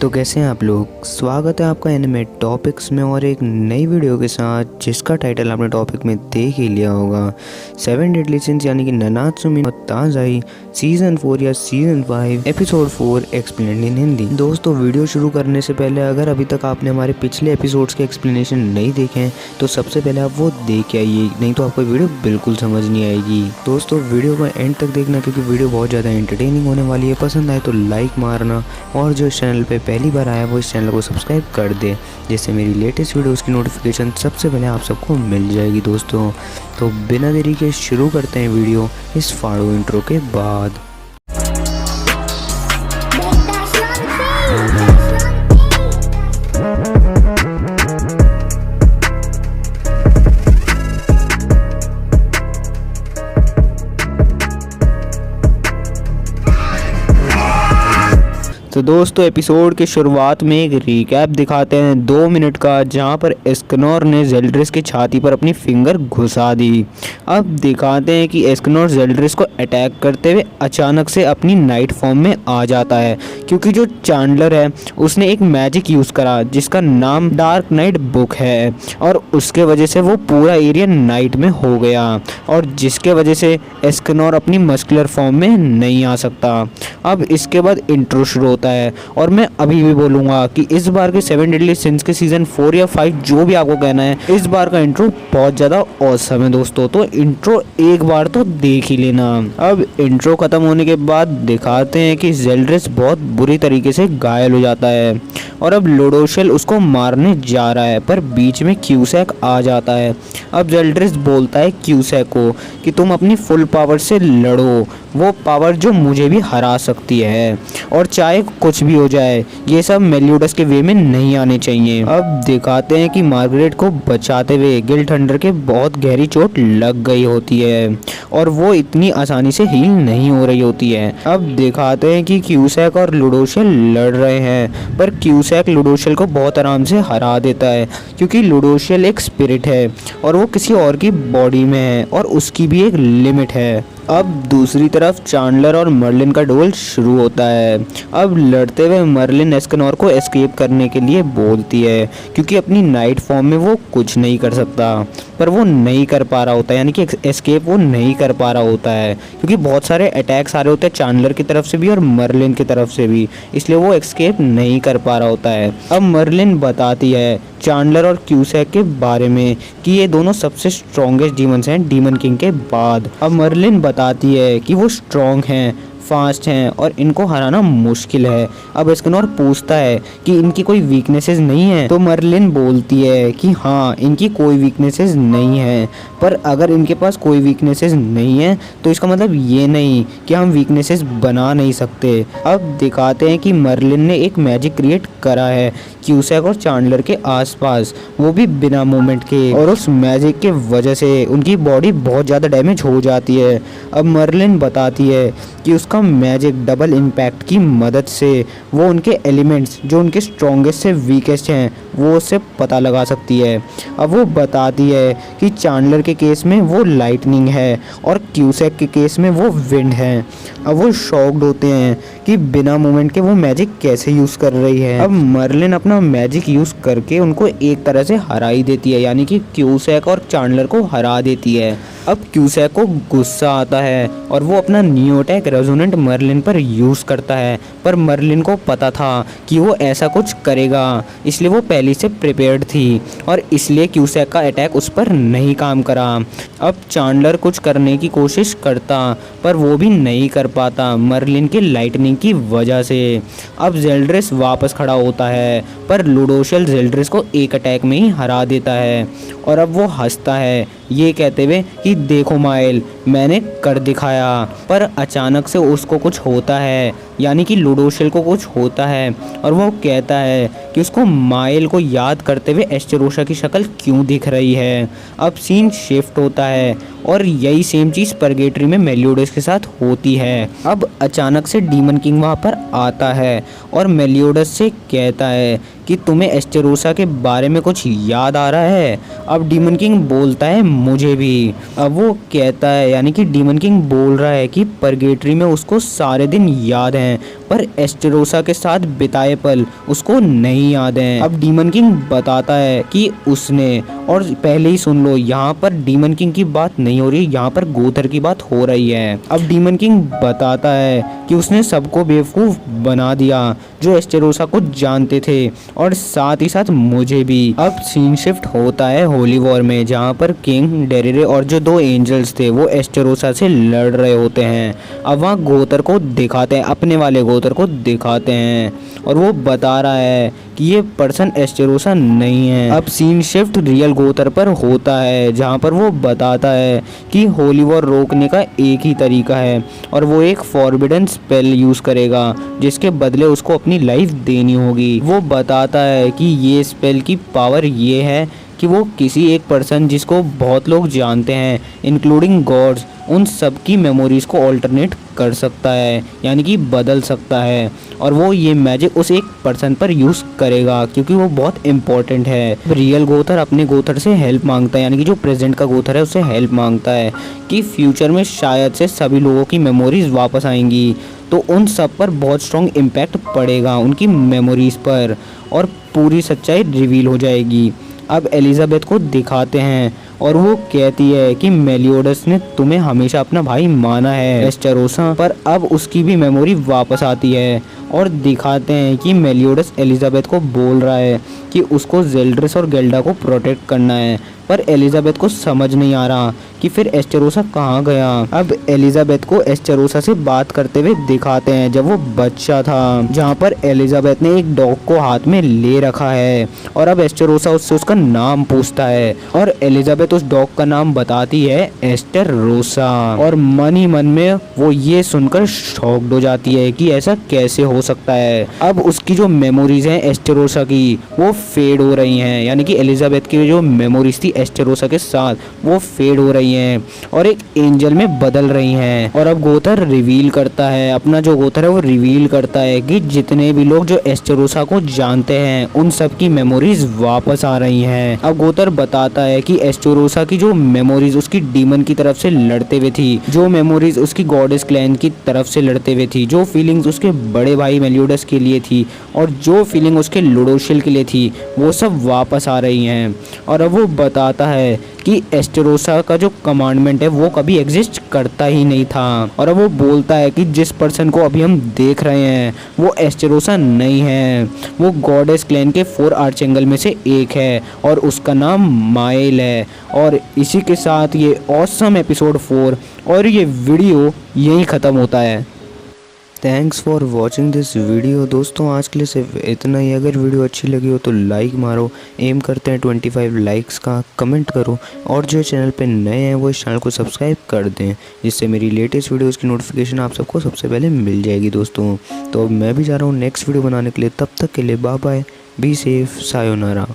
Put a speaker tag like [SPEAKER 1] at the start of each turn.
[SPEAKER 1] तो कैसे हैं आप लोग। स्वागत है आपका एनिमे टॉपिक्स में और एक नई वीडियो के साथ जिसका टाइटल आपने टॉपिक में देख ही लिया होगा। 7 डेडली सिंस यानी कि नानात्सु नो ताज़ाई सीज़न 4 या सीज़न 5 एपिसोड 4 एक्सप्लेन्ड इन हिंदी। दोस्तों वीडियो शुरू करने से पहले अगर अभी तक आपने हमारे पिछले एपिसोड्स के एक्सप्लेनेशन नहीं देखे हैं तो सबसे पहले आप वो देख के आइए, नहीं तो आपको वीडियो बिल्कुल समझ नहीं आएगी। दोस्तों वीडियो को एंड तक देखना क्योंकि वीडियो बहुत ज़्यादा एंटरटेनिंग होने वाली है। पसंद आए तो लाइक मारना और जो इस चैनल पे पहली बार आया वो इस चैनल को सब्सक्राइब कर दे, जिससे मेरी लेटेस्ट वीडियोस की नोटिफिकेशन सबसे पहले आप सबको मिल जाएगी। दोस्तों तो बिना देरी के शुरू करते हैं वीडियो इस फाड़ो इंट्रो के बाद। तो दोस्तों एपिसोड की शुरुआत में एक रिकैप दिखाते हैं 2 मिनट का, जहां पर एस्कनोर ने जेल्ड्रिस की छाती पर अपनी फिंगर घुसा दी। अब दिखाते हैं कि एस्कनोर जेल्ड्रिस को अटैक करते हुए अचानक से अपनी नाइट फॉर्म में आ जाता है, क्योंकि जो चैंडलर है उसने एक मैजिक यूज़ करा जिसका नाम डार्क नाइट बुक है, और उसके वजह से वो पूरा एरिया नाइट में हो गया, और जिसके वजह से एस्कनोर अपनी मस्कुलर फॉर्म में नहीं आ सकता। अब इसके बाद इंट्रो शुरू होता है, और मैं अभी भी बोलूँगा कि इस बार के 7 डेडली सिंस के सीज़न 4 या 5 जो भी आपको कहना है, इस बार का इंट्रो बहुत ज़्यादा ऑसम है दोस्तों। तो इंट्रो एक बार तो देख ही लेना। अब इंट्रो ख़त्म होने के बाद दिखाते हैं कि जेल्ड्रिस बहुत बुरी तरीके से घायल हो जाता है, और अब लोडोशेल उसको मारने जा रहा है, पर बीच में क्यूसैक आ जाता है। अब जेल्ड्रिस बोलता है क्यूसैक को कि तुम अपनी फुल पावर से लड़ो, वो पावर जो मुझे भी हरा सकती है, और चाहे कुछ भी हो जाए ये सब मेलियोडस के वे में नहीं आने चाहिए। अब दिखाते हैं कि मार्गरेट को बचाते हुए गिल थंडर के बहुत गहरी चोट लग गई होती है, और वो इतनी आसानी से हील नहीं हो रही होती है। अब दिखाते हैं कि क्यूसैक और लुडोशेल लड़ रहे हैं, पर क्यूसैक लुडोशेल को बहुत आराम से हरा देता है, क्योंकि लुडोशेल एक स्पिरिट है और वो किसी और की बॉडी में है, और उसकी भी एक लिमिट है। अब दूसरी तरफ चैंडलर और मर्लिन का डुएल शुरू होता है। अब लड़ते हुए मर्लिन एस्कनोर को एस्केप करने के लिए बोलती है, क्योंकि अपनी नाइट फॉर्म में वो कुछ नहीं कर सकता, पर वो नहीं कर पा रहा होता है, यानी कि एस्केप वो नहीं कर पा रहा होता है, क्योंकि बहुत सारे अटैक्स आ रहे होते हैं चैंडलर की तरफ से भी और मर्लिन की तरफ से भी, इसलिए वो एस्केप नहीं कर पा रहा होता है। अब मर्लिन बताती है चैंडलर और क्यूसैक के बारे में कि ये दोनों सबसे स्ट्रॉन्गेस्ट डीमंस हैं डीमन किंग के बाद। अब मर्लिन बताती है कि वो स्ट्रॉन्ग हैं, फास्ट हैं और इनको हराना मुश्किल है। अब एस्कनोर पूछता है कि इनकी कोई वीकनेसेस नहीं है, तो मर्लिन बोलती है कि हाँ इनकी कोई वीकनेसेस नहीं है, पर अगर इनके पास कोई वीकनेसेस नहीं है तो इसका मतलब ये नहीं कि हम वीकनेसेस बना नहीं सकते। अब दिखाते हैं कि मर्लिन ने एक मैजिक क्रिएट करा है क्यूसैक और चैंडलर के आसपास, वो भी बिना मूवमेंट के, और उस मैजिक के वजह से उनकी बॉडी बहुत ज़्यादा डैमेज हो जाती है। अब मर्लिन बताती है कि उसका मैजिक डबल इम्पैक्ट की मदद से वो उनके एलिमेंट्स जो उनके स्ट्रॉन्गेस्ट से वीकेस्ट हैं वो उससे पता लगा सकती है। अब वो बताती है कि चैंडलर के केस में वो लाइटनिंग है और क्यूसैक के केस में वो विंड है। अब वो शॉक्ड होते हैं कि बिना मूवमेंट के वो मैजिक कैसे यूज़ कर रही है। अब मर्लिन अपना मैजिक यूज़ करके उनको एक तरह से हरा ही देती है, यानी कि क्यूसैक और चैंडलर को हरा देती है। अब क्यूसैक को गुस्सा आता है और वो अपना न्यू अटैक रेजोनेंट मर्लिन पर यूज़ करता है, पर मर्लिन को पता था कि वो ऐसा कुछ करेगा, इसलिए वो पहले से प्रिपेयर्ड थी, और इसलिए क्यूसैक का अटैक उस पर नहीं काम करा। अब चैंडलर कुछ करने की कोशिश करता, पर वो भी नहीं कर पाता मर्लिन के लाइटनिंग की वजह से। अब जेल्ड्रिस वापस खड़ा होता है, पर लुडोशेल जेल्ड्रिस को एक अटैक में ही हरा देता है, और अब वो हंसता है ये कहते हुए कि देखो माइल मैंने कर दिखाया। पर अचानक से उसको कुछ होता है, यानी कि लुडोशेल को कुछ होता है, और वो कहता है कि उसको माइल को याद करते हुए एस्टेरोशा की शक्ल क्यों दिख रही है। अब सीन शिफ्ट होता है और यही सेम चीज़ परगेटरी में मेलियोडस के साथ होती है। अब अचानक से डीमन किंग वहाँ पर आता है और मेलियोडस से कहता है कि कि तुम्हें एस्टेरोसा के बारे में कुछ याद आ रहा है। अब डीमन किंग बोलता है मुझे भी। अब वो कहता है, यानी कि डीमन किंग बोल रहा है कि परगेटरी में उसको सारे दिन याद हैं, पर एस्टेरोसा के साथ बिताए पल उसको नहीं याद हैं। अब डीमन किंग बताता है कि उसने, और पहले ही सुन लो, यहाँ पर डीमन किंग की बात नहीं हो रही, यहाँ पर गोथर की बात हो रही है। अब डीमन किंग बताता है कि उसने सबको बेवकूफ़ बना दिया जो एस्टेरोसा को जानते थे, और साथ ही साथ मुझे भी। अब सीन शिफ्ट होता है होली वॉर में, जहाँ पर किंग, डेरिरे और जो 2 एंजल्स थे वो एस्टेरोसा से लड़ रहे होते हैं। अब वहाँ गोथर को दिखाते हैं, अपने वाले गोथर को दिखाते हैं, और वो बता रहा है कि ये पर्सन एस्टेरोसा नहीं है। अब सीन शिफ्ट रियल गोथर पर होता है, जहाँ पर वो बताता है कि होली वॉर रोकने का एक ही तरीका है, और वो एक फॉरबिडन स्पेल यूज़ करेगा जिसके बदले उसको अपनी लाइफ देनी होगी। वो बताता है कि ये स्पेल की पावर ये है कि वो किसी एक पर्सन जिसको बहुत लोग जानते हैं, इंक्लूडिंग गॉड्स, उन सब की मेमोरीज को ऑल्टरनेट कर सकता है, यानी कि बदल सकता है। और वो ये मैजिक उस एक पर्सन पर यूज़ करेगा क्योंकि वो बहुत इम्पोर्टेंट है। रियल गोथर अपने गोथर से हेल्प मांगता है, यानी कि जो प्रेजेंट का गोथर है उससे हेल्प मांगता है कि फ्यूचर में शायद से सभी लोगों की मेमोरीज वापस आएंगी, तो उन सब पर बहुत स्ट्रॉन्ग इम्पैक्ट पड़ेगा उनकी मेमोरीज पर, और पूरी सच्चाई रिवील हो जाएगी। अब एलिजाबेथ को दिखाते हैं, और वो कहती है कि मेलियोडस ने तुम्हें हमेशा अपना भाई माना है एस्टेरोसा, पर अब उसकी भी मेमोरी वापस आती है। और दिखाते हैं कि मेलियोडस एलिजाबेथ को बोल रहा है कि उसको जेल्ड्रिस और गेल्डा को प्रोटेक्ट करना है, पर एलिजाबेथ को समझ नहीं आ रहा कि फिर एस्टेरोसा कहाँ गया। अब एलिजाबेथ को एस्टेरोसा से बात करते हुए दिखाते हैं जब वो बच्चा था, जहाँ पर एलिजाबेथ ने एक डॉग को हाथ में ले रखा है, और अब एस्टेरोसा उससे उसका नाम पूछता है, और एलिजाबेथ उस डॉग का नाम बताती है एस्टेरोसा। और मन ही मन में वो ये सुनकर शॉक्ड हो जाती है कि ऐसा कैसे हो सकता है। अब उसकी जो मेमोरीज हैं एस्टेरोसा की वो फेड हो रही हैं, यानी कि एलिजाबेथ की जो मेमोरीज थी एस्टेरोसा के साथ वो फेड हो रही हैं और एक एंजल में बदल रही हैं। और अब गोथर रिवील करता है, अपना जो गोथर है वो रिवील करता है कि जितने भी लोग जो एस्टेरोसा को जानते हैं उन सब की मेमोरीज वापस आ रही हैं। अब गोथर बताता है कि एस्टेरोसा की जो मेमोरीज उसकी डीमन की तरफ से लड़ते हुए थी, जो मेमोरीज उसकी गॉडेस क्लैन की तरफ से लड़ते हुए थी, जो फीलिंग्स उसके बड़े भाई मेलियोडस के लिए थी, और जो फीलिंग उसके लुडोशिल के लिए थी, वो सब वापस आ रही हैं। और अब वो बताता है कि एस्टेरोसा का जो कमांडमेंट है वो कभी एग्जिस्ट करता ही नहीं था। और अब वो बोलता है कि जिस पर्सन को अभी हम देख रहे हैं वो एस्टेरोसा नहीं है, वो गॉडेस क्लैन के 4 आर्चेंगल में से एक है, और उसका नाम माइल है। और इसी के साथ ये ऑसम एपिसोड 4 और ये वीडियो यहीं ख़त्म होता है। Thanks for watching this video. दोस्तों आज के लिए सिर्फ इतना ही। अगर वीडियो अच्छी लगी हो तो लाइक मारो, एम करते हैं 25 लाइक्स का, कमेंट करो, और जो चैनल पे नए हैं वो इस चैनल को सब्सक्राइब कर दें, जिससे मेरी लेटेस्ट वीडियोस की नोटिफिकेशन आप सबको सबसे पहले मिल जाएगी दोस्तों। तो अब मैं भी जा रहा हूँ नेक्स्ट वीडियो बनाने के लिए, तब तक के लिए bye bye, be safe, sayonara.